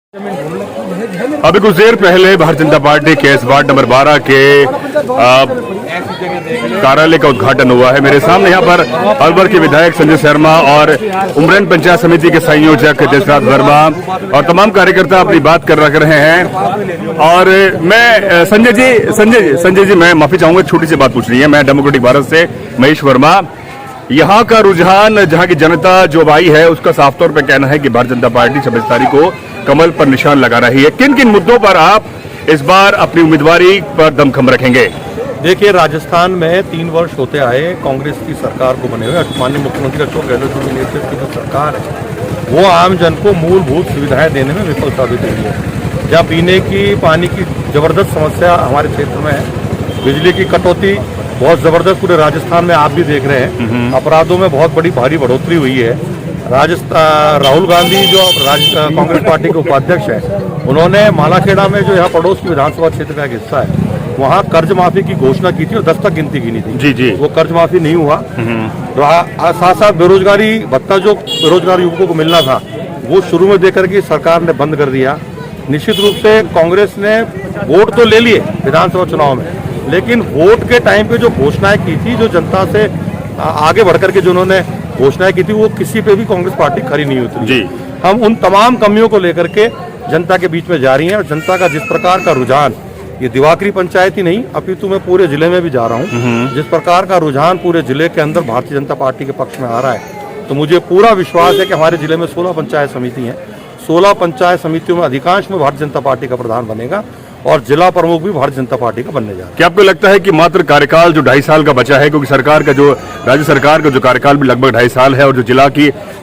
अभी कुछ देर पहले भारतीय जनता पार्टी के वार्ड नंबर 12 के कार्यालय का उद्घाटन हुआ है। मेरे सामने यहाँ पर अलवर के विधायक संजय शर्मा और उमरेन पंचायत समिति के संयोजक देशराज वर्मा और तमाम कार्यकर्ता अपनी बात कर रहे हैं। और मैं संजय जी मैं माफी चाहूंगा, छोटी सी बात पूछनी है। मैं डेमोक्रेटिक भारत से महेश वर्मा। यहाँ का रुझान, जहाँ की जनता जो आई है, उसका साफ तौर पर कहना है कि भारतीय जनता पार्टी 26 तारीख को कमल पर निशान लगा रही है। किन किन मुद्दों पर आप इस बार अपनी उम्मीदवारी पर दमखम रखेंगे? देखिए, राजस्थान में 3 वर्ष होते आए कांग्रेस की सरकार को बने हुए। माननीय मुख्यमंत्री अशोक गहलोत जी के नेतृत्व की जो सरकार है वो आम जन को मूलभूत सुविधाएं देने में विफल साबित हुई है। जहाँ पीने की पानी की जबरदस्त समस्या हमारे क्षेत्र में है, बिजली की कटौती बहुत जबरदस्त पूरे राजस्थान में आप भी देख रहे हैं। अपराधों में बहुत बड़ी भारी बढ़ोतरी हुई है। राहुल गांधी जो कांग्रेस पार्टी के उपाध्यक्ष हैं, उन्होंने मालाखेड़ा में जो यहाँ पड़ोस की विधानसभा क्षेत्र का एक हिस्सा है, वहाँ कर्ज माफी की घोषणा की थी और 10 तक गिनती गिनी थी। जी। वो कर्ज माफी नहीं हुआ। साथ साथ बेरोजगारी भत्ता जो बेरोजगार युवकों को मिलना था वो शुरू में देकर के सरकार ने बंद कर दिया। निश्चित रूप से कांग्रेस ने वोट तो ले लिए विधानसभा चुनाव में, लेकिन वोट के टाइम पे जो घोषणाएं की थी, जो जनता से आगे बढ़कर के जो उन्होंने घोषणाएं की थी, वो किसी पे भी कांग्रेस पार्टी खरी नहीं उतरी। हम उन तमाम कमियों को लेकर के जनता के बीच में जा रही हैं और जनता का जिस प्रकार का रुझान, ये दिवाकरी पंचायत ही नहीं अपितु मैं पूरे जिले में भी जा रहा हूँ, जिस प्रकार का रुझान पूरे जिले के अंदर भारतीय जनता पार्टी के पक्ष में आ रहा है, तो मुझे पूरा विश्वास है कि हमारे जिले में 16 पंचायत समिति हैं। 16 पंचायत समितियों में अधिकांश में भारतीय जनता पार्टी का प्रधान बनेगा और जिला प्रमुख भी भारतीय जनता पार्टी का बनने जा रहा है। क्या आपको लगता है कि मात्र कार्यकाल जो 2.5 साल का बचा है, क्योंकि सरकार का जो राज्य सरकार का जो कार्यकाल भी लगभग 2.5 साल है और जो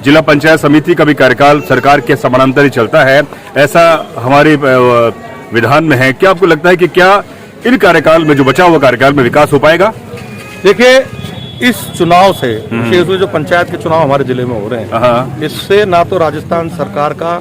जिला पंचायत समिति का भी कार्यकाल सरकार के समानांतर ही चलता है, ऐसा हमारे विधान में है। क्या आपको लगता है कि क्या इन कार्यकाल में, जो बचा हुआ कार्यकाल में, विकास हो पाएगा? देखिए, इस चुनाव से विशेष रूप से जो पंचायत के चुनाव हमारे जिले में हो रहे हैं, इससे ना तो राजस्थान सरकार का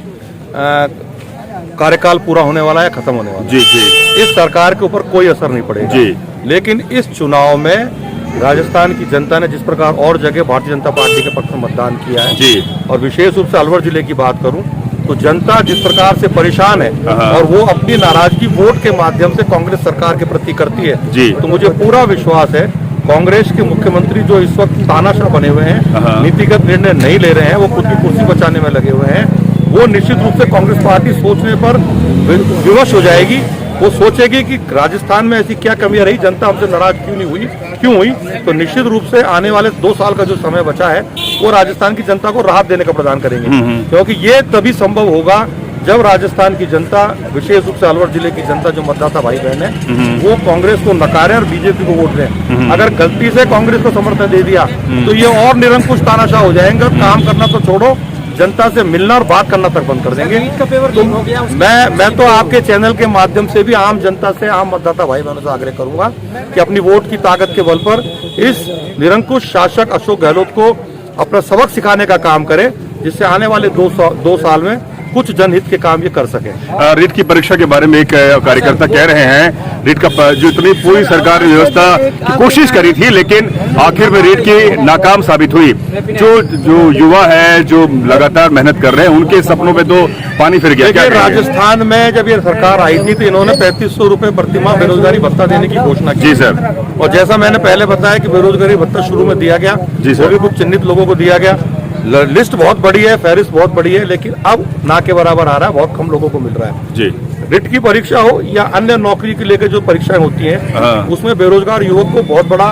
कार्यकाल पूरा होने वाला है, खत्म होने वाला है। जी। इस सरकार के ऊपर कोई असर नहीं पड़ेगा। जी। लेकिन इस चुनाव में राजस्थान की जनता ने जिस प्रकार और जगह भारतीय जनता पार्टी के पक्ष में मतदान किया है, जी, और विशेष रूप से अलवर जिले की बात करूं तो जनता जिस प्रकार से परेशान है और वो अपनी नाराजगी वोट के माध्यम से कांग्रेस सरकार के प्रति करती है, जी, तो मुझे पूरा विश्वास है कांग्रेस के मुख्यमंत्री जो इस वक्त तानाशाह बने हुए हैं, नीतिगत निर्णय नहीं ले रहे हैं, वो खुद की कुर्सी बचाने में लगे हुए हैं, वो निश्चित रूप से कांग्रेस पार्टी सोचने पर विवश हो जाएगी। वो सोचेगी कि राजस्थान में ऐसी क्या कमियां रही, जनता हमसे नाराज क्यों हुई। तो निश्चित रूप से आने वाले 2 साल का जो समय बचा है वो राजस्थान की जनता को राहत देने का प्रदान करेंगे, क्योंकि ये तभी संभव होगा जब राजस्थान की जनता, विशेष रूप से अलवर जिले की जनता, जो मतदाता भाई बहन है, वो कांग्रेस को नकारें और बीजेपी को वोट दें। अगर गलती से कांग्रेस को समर्थन दे दिया तो ये और निरंकुश तानाशाह हो जाएंगे। काम करना तो छोड़ो, जनता से मिलना और बात करना तक बंद कर देंगे। तो मैं तो आपके चैनल के माध्यम से भी आम जनता से, आम मतदाता भाई बहनों से आग्रह करूंगा कि अपनी वोट की ताकत के बल पर इस निरंकुश शासक अशोक गहलोत को अपना सबक सिखाने का काम करें, जिससे आने वाले 2 साल में कुछ जनहित के काम ये कर सके। रीट की परीक्षा के बारे में एक कार्यकर्ता कह रहे हैं, रीट का जो इतनी पूरी सरकार ने व्यवस्था की कोशिश करी थी, लेकिन आखिर में रीट की नाकाम साबित हुई। जो युवा है, जो लगातार मेहनत कर रहे हैं, उनके सपनों पे तो पानी फिर गया। क्या राजस्थान में जब ये सरकार आई थी तो इन्होंने 3500 रुपए प्रतिमाह बेरोजगारी भत्ता देने की घोषणा की। जी सर। और जैसा मैंने पहले बताया कि बेरोजगारी भत्ता शुरू में दिया गया, वो भी कुछ चिन्हित लोगों को दिया गया। लिस्ट बहुत बड़ी है, फहरिस्त बहुत बड़ी है, लेकिन अब ना के बराबर आ रहा है, बहुत कम लोगों को मिल रहा है। जी। रिट की परीक्षा हो या अन्य नौकरी के लेकर जो परीक्षाएं होती हैं, उसमें बेरोजगार युवक को बहुत बड़ा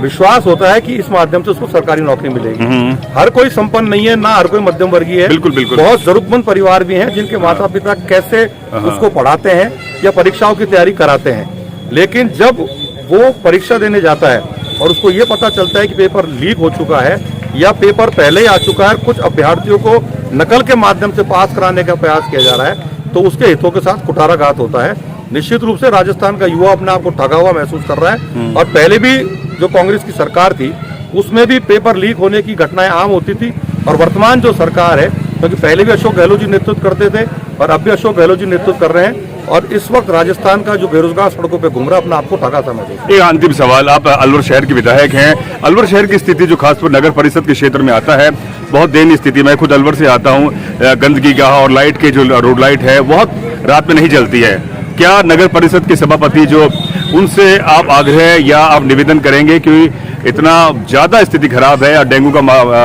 विश्वास होता है कि इस माध्यम से उसको सरकारी नौकरी मिलेगी। हर कोई संपन्न नहीं है, ना हर कोई मध्यम वर्गीय है। बिल्कुल बिल्कुल। बहुत जरूरतमंद परिवार भी हैं जिनके माता पिता कैसे उसको पढ़ाते हैं या परीक्षाओं की तैयारी कराते हैं, लेकिन जब वो परीक्षा देने जाता है और उसको ये पता चलता है कि पेपर लीक हो चुका है या पेपर पहले ही आ चुका है, कुछ अभ्यर्थियों को नकल के माध्यम से पास कराने का प्रयास किया जा रहा है, तो उसके हितों के साथ कुठाराघात होता है। निश्चित रूप से राजस्थान का युवा अपने आप को ठगा हुआ महसूस कर रहा है। और पहले भी जो कांग्रेस की सरकार थी उसमें भी पेपर लीक होने की घटनाएं आम होती थी, और वर्तमान जो सरकार है, क्योंकि पहले भी अशोक गहलोत जी नेतृत्व करते थे और अब भी अशोक गहलोत जी नेतृत्व कर रहे हैं, और इस वक्त राजस्थान का जो बेरोजगार सड़कों पे घूम रहा है अपना आपको ठगा समझे। एक अंतिम सवाल, आप अलवर शहर के विधायक हैं। अलवर शहर की स्थिति जो खासकर नगर परिषद के क्षेत्र में आता है, बहुत दयनीय स्थिति। मैं खुद अलवर से आता हूँ। गंदगी का और लाइट के जो रोड लाइट है बहुत रात में नहीं जलती है। क्या नगर परिषद के सभापति जो उनसे आप आग्रह या आप निवेदन करेंगे कि इतना ज्यादा स्थिति खराब है और डेंगू का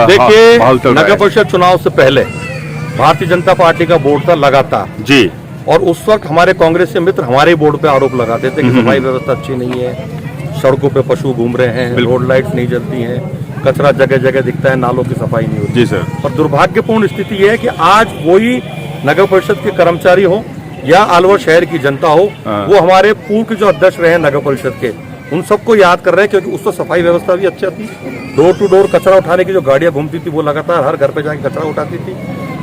देखिए, माहौल चल रहा है? नगर परिषद चुनाव से पहले भारतीय जनता पार्टी का बोर्ड था लगातार जी, और उस वक्त हमारे कांग्रेस के मित्र हमारे बोर्ड पे आरोप लगाते थे कि सफाई व्यवस्था अच्छी नहीं है, सड़कों पे पशु घूम रहे हैं, रोड लाइट्स नहीं जलती हैं, कचरा जगह जगह दिखता है, नालों की सफाई नहीं होती। जी सर। और दुर्भाग्यपूर्ण स्थिति यह है कि आज वही नगर परिषद के कर्मचारी हो या अलवर शहर की जनता हो, वो हमारे पूर्व के जो अध्यक्ष रहे नगर परिषद के, उन सबको याद कर रहे हैं, क्योंकि उस वक्त सफाई व्यवस्था भी अच्छा थी। डोर टू डोर कचरा उठाने की जो गाड़ियां घूमती थी वो लगातार हर घर पे जाके कचरा उठाती थी।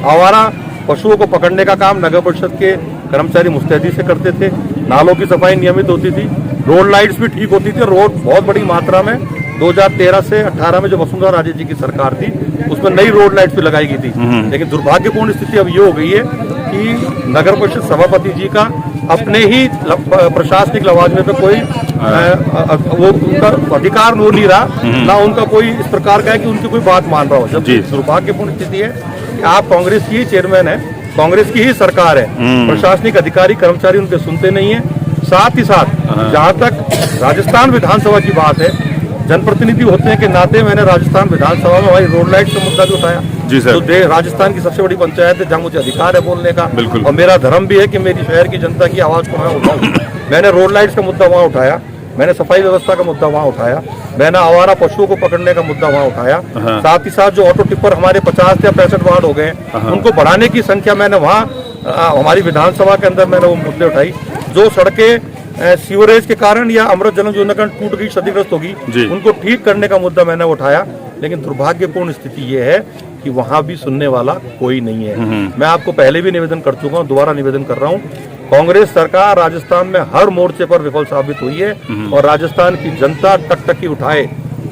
आवारा पशुओं को पकड़ने का काम नगर परिषद के कर्मचारी मुस्तैदी से करते थे। नालों की सफाई नियमित होती थी, रोड लाइट्स भी ठीक होती थी। रोड बहुत बड़ी मात्रा में 2013 से 18 में जो वसुंधरा राजे जी की सरकार थी उसमें नई रोड लाइट्स भी लगाई गई थी। लेकिन दुर्भाग्यपूर्ण स्थिति अब ये हो गई है कि नगर परिषद सभापति जी का अपने ही प्रशासनिक लवाजमे पे कोई वो उनका अधिकार नहीं रहा, ना उनका कोई इस प्रकार का है कि उनकी कोई बात मान रहा हो। जब दुर्भाग्यपूर्ण स्थिति है कि आप कांग्रेस की ही चेयरमैन है, कांग्रेस की ही सरकार है, प्रशासनिक अधिकारी कर्मचारी उनके सुनते नहीं है। साथ ही साथ जहाँ तक राजस्थान विधानसभा की बात है, जनप्रतिनिधि होते हैं कि नाते मैंने राजस्थान विधानसभा में हमारी रोड लाइट का मुद्दा भी उठाया। जी सर। तो राजस्थान की सबसे बड़ी पंचायत है जहाँ मुझे अधिकार है बोलने का, बिल्कुल। और मेरा धर्म भी है कि मेरी शहर की जनता की आवाज को मैं उठाऊं। मैंने रोड लाइट्स का मुद्दा वहाँ उठाया, मैंने सफाई व्यवस्था का मुद्दा वहाँ उठाया, मैंने आवारा पशुओं को पकड़ने का मुद्दा वहाँ उठाया। साथ ही साथ जो ऑटो टिप्पर हमारे 50 या 65 वार्ड हो गए, उनको बढ़ाने की संख्या मैंने वहाँ हमारी विधानसभा के अंदर मैंने वो मुद्दे उठाई। जो सड़कें सीवरेज के कारण या अमृत जल योजना के टूट गई, क्षतिग्रस्त होगी, उनको ठीक करने का मुद्दा मैंने उठाया। लेकिन दुर्भाग्यपूर्ण स्थिति ये है कि वहाँ भी सुनने वाला कोई नहीं है। मैं आपको पहले भी निवेदन कर चुका हूँ, दोबारा निवेदन कर रहा हूँ। कांग्रेस सरकार राजस्थान में हर मोर्चे पर विफल साबित हुई है और राजस्थान की जनता टकटकी उठाए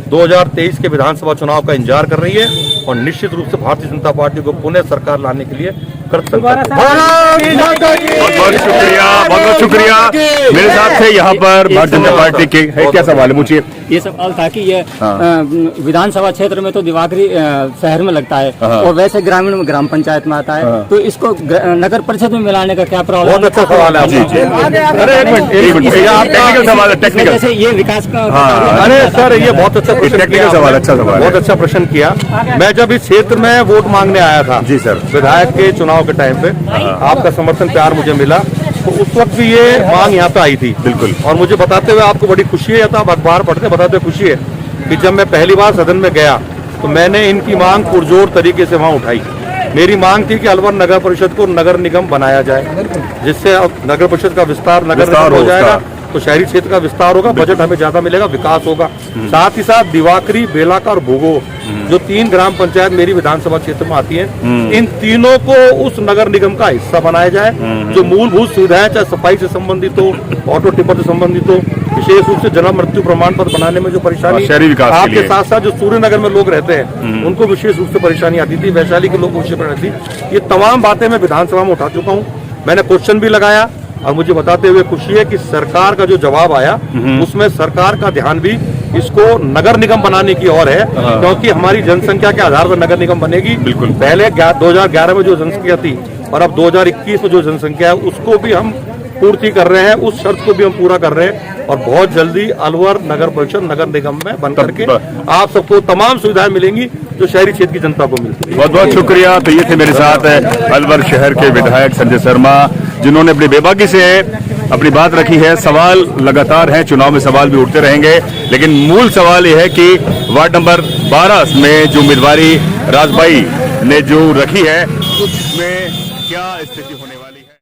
2023 के विधानसभा चुनाव का इंतजार कर रही है और निश्चित रूप से भारतीय जनता पार्टी को पुनः सरकार लाने के लिए बहुत बहुत शुक्रिया, बहुत बहुत शुक्रिया। मेरे साथ थे यहाँ पर भारतीय जनता पार्टी के क्या सवाल है, पूछिए। ये सवाल था कि ये विधानसभा क्षेत्र में तो दिवाकरी शहर में लगता है और वैसे ग्रामीण में ग्राम पंचायत में आता है, तो इसको नगर परिषद में मिलाने का क्या प्रावधान? बहुत अच्छा सवाल है। अरे एक मिनट, टेक्निकल सवाल है, टेक्निकल। जैसे ये विकास का अरे सर, ये बहुत अच्छा टेक्निकल सवाल, अच्छा सवाल, बहुत अच्छा प्रश्न किया। मैं जब इस क्षेत्र में वोट मांगने आया था जी सर, विधायक के चुनाव के टाइम पे आपका समर्थन प्यार मुझे मिला, तो उस वक्त भी ये मांग यहाँ पे आई थी। बिल्कुल। और मुझे बताते हुए आपको बड़ी खुशी है, आप अखबार पढ़ते बताते हुए खुशी है कि जब मैं पहली बार सदन में गया तो मैंने इनकी मांग पुरजोर तरीके से वहाँ उठाई। मेरी मांग थी कि अलवर नगर परिषद को नगर निगम बनाया जाए, जिससे नगर परिषद का विस्तार नगर निगम हो जाएगा तो शहरी क्षेत्र का विस्तार होगा, बजट हमें ज्यादा मिलेगा, विकास होगा। साथ ही साथ दिवाकरी, बेलाका और भोगो जो 3 ग्राम पंचायत मेरी विधानसभा क्षेत्र में आती हैं, इन तीनों को उस नगर निगम का हिस्सा बनाया जाए। जो मूलभूत सुविधाएं चाहे सफाई से संबंधित हो, ऑटो टिपर से संबंधित हो, विशेष रूप से जन्म मृत्यु प्रमाण पत्र बनाने में जो परेशानी, शहरी विकास आपके साथ साथ जो सूर्य नगर में लोग रहते हैं उनको विशेष रूप से परेशानी आती थी, वैशाली के लोग विशेष रहती, ये तमाम बातें मैं विधानसभा में उठा चुका हूँ। मैंने क्वेश्चन भी लगाया और मुझे बताते हुए खुशी है कि सरकार का जो जवाब आया उसमें सरकार का ध्यान भी इसको नगर निगम बनाने की ओर है, क्योंकि हमारी जनसंख्या के आधार पर नगर निगम बनेगी। बिल्कुल। पहले 2011 में जो जनसंख्या थी और अब 2021 में जो जनसंख्या है उसको भी हम पूर्ति कर रहे हैं, उस शर्त को भी हम पूरा कर रहे हैं और बहुत जल्दी अलवर नगर परिषद नगर निगम में बन करके आप सबको तमाम सुविधाएं मिलेंगी जो शहरी क्षेत्र की जनता को मिलती है। बहुत बहुत शुक्रिया। तो ये थे मेरे साथ अलवर शहर के विधायक संजय शर्मा, जिन्होंने अपनी बेबाकी से अपनी बात रखी है। सवाल लगातार हैं, चुनाव में सवाल भी उठते रहेंगे, लेकिन मूल सवाल यह है कि वार्ड नंबर 12 में जो उम्मीदवारी राजबाई ने जो रखी है उसमें क्या स्थिति होने